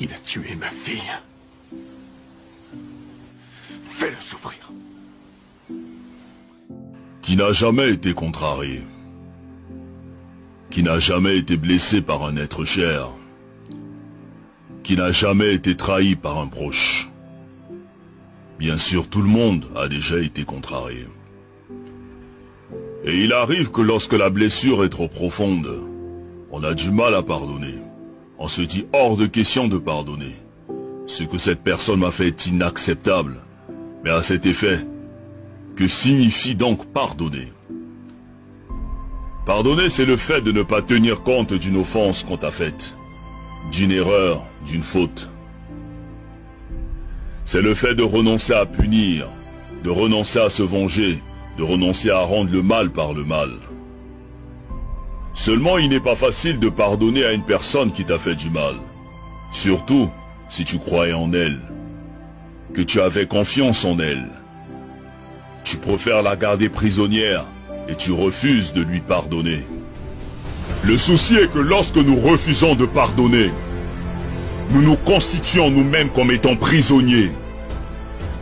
Il a tué ma fille. Fais-le souffrir. Qui n'a jamais été contrarié, qui n'a jamais été blessé par un être cher, qui n'a jamais été trahi par un proche. Bien sûr, tout le monde a déjà été contrarié. Et il arrive que lorsque la blessure est trop profonde, on a du mal à pardonner. On se dit hors de question de pardonner. Ce que cette personne m'a fait est inacceptable. Mais à cet effet, que signifie donc pardonner? Pardonner, c'est le fait de ne pas tenir compte d'une offense qu'on t'a faite, d'une erreur, d'une faute. C'est le fait de renoncer à punir, de renoncer à se venger, de renoncer à rendre le mal par le mal. Seulement, il n'est pas facile de pardonner à une personne qui t'a fait du mal. Surtout, si tu croyais en elle, que tu avais confiance en elle. Tu préfères la garder prisonnière et tu refuses de lui pardonner. Le souci est que lorsque nous refusons de pardonner, nous nous constituons nous-mêmes comme étant prisonniers.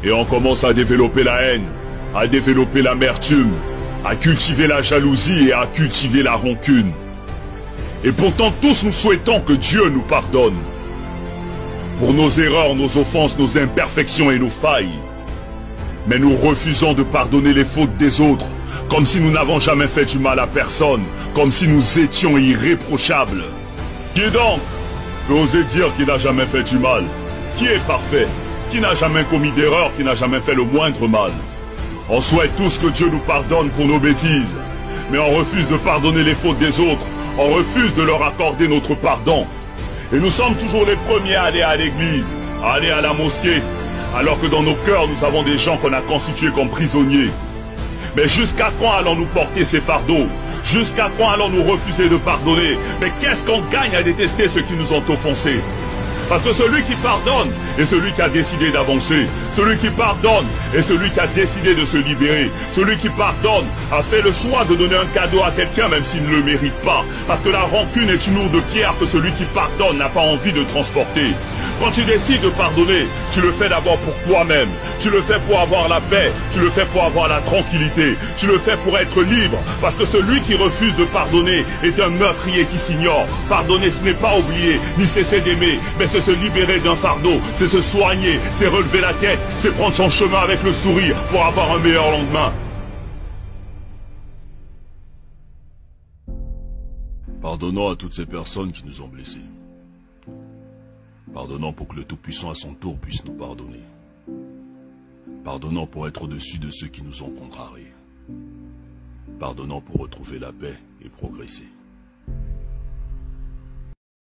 Et on commence à développer la haine, à développer l'amertume, à cultiver la jalousie et à cultiver la rancune. Et pourtant tous nous souhaitons que Dieu nous pardonne. Pour nos erreurs, nos offenses, nos imperfections et nos failles. Mais nous refusons de pardonner les fautes des autres, comme si nous n'avons jamais fait du mal à personne, comme si nous étions irréprochables. Qui donc peut oser dire qu'il n'a jamais fait du mal? Qui est parfait? Qui n'a jamais commis d'erreur, qui n'a jamais fait le moindre mal? On souhaite tous que Dieu nous pardonne pour nos bêtises, mais on refuse de pardonner les fautes des autres, on refuse de leur accorder notre pardon. Et nous sommes toujours les premiers à aller à l'église, à aller à la mosquée, alors que dans nos cœurs nous avons des gens qu'on a constitués comme prisonniers. Mais jusqu'à quand allons-nous porter ces fardeaux? Jusqu'à quand allons-nous refuser de pardonner? Mais qu'est-ce qu'on gagne à détester ceux qui nous ont offensés? Parce que celui qui pardonne est celui qui a décidé d'avancer. Celui qui pardonne est celui qui a décidé de se libérer. Celui qui pardonne a fait le choix de donner un cadeau à quelqu'un même s'il ne le mérite pas. Parce que la rancune est une lourde pierre que celui qui pardonne n'a pas envie de transporter. Quand tu décides de pardonner, tu le fais d'abord pour toi-même. Tu le fais pour avoir la paix. Tu le fais pour avoir la tranquillité. Tu le fais pour être libre. Parce que celui qui refuse de pardonner est un meurtrier qui s'ignore. Pardonner, ce n'est pas oublier, ni cesser d'aimer, mais c'est se libérer d'un fardeau, c'est se soigner, c'est relever la tête, c'est prendre son chemin avec le sourire pour avoir un meilleur lendemain. Pardonnons à toutes ces personnes qui nous ont blessés. Pardonnons pour que le Tout-Puissant à son tour puisse nous pardonner. Pardonnons pour être au-dessus de ceux qui nous ont contrariés. Pardonnons pour retrouver la paix et progresser.